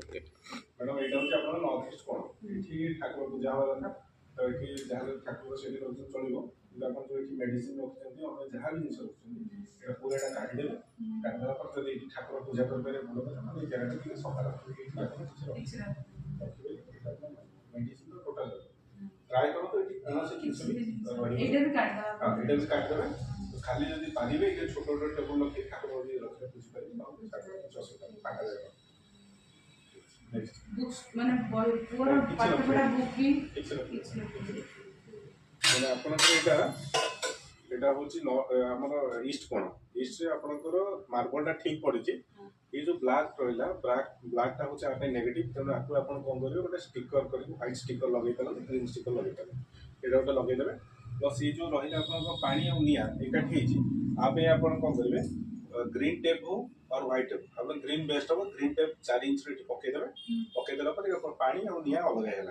Okay madam एटा होची आपन north east कोण एठी ठाकुर पूजा हवा कथा तो एठी जहां ठाकुर सेठी रहउछ चलिबो कि आपन जो एठी मेडिसिन रखुछन्ती और जहां भी जिनिस रखुछन्ती एटा पूरा एटा काटी देबे काटी देला पर जदी एठी ठाकुर पूजा करबे भलो कथा माने जगह टिके सफा रखिबे एठी आपन किछ रखिबे एटा मेडिसिन तो टोटल ट्राई करो तो एठी कोन से किछ भी एटा भी काट दवा हां एटा भी काट देबे खाली जदी पारिबे जे छोटो छोटो टेबल रखि ठाकुर जी रखले पूजा करी नौ ठाकुर किछ असुविधा काटा जाय बुक्स माने पूरा पाठ पढ़ा बुक भी মানে আপনাদের এটা হচ্ছে আমার ইস্ট কোণ ইস্ট রে আপনাদের মার্বলটা ঠিক পড়িছে এই যে ব্ল্যাক রহিলা ব্ল্যাকটা হচ্ছে আপনি নেগেটিভ তেমন আপনি আপন কোন করিবে গোটে স্টিকর করি হোয়াইট স্টিকর লগাই পারলে গ্রিন স্টিকর লগাই পারলে এটা গোটে লগাই দেবে প্লস এই যে রহিলা আপনার পানি আর নিয়া একাঠি ହେଇଛି আপে আপন কোন করিবে ग्रीन टेप हो और व्हाइट टेप आप ग्रीन बेस्ट हो ग्रीन टेप 4 इंच रे पके देबे पके देला पर पानी और निया अलग हैला।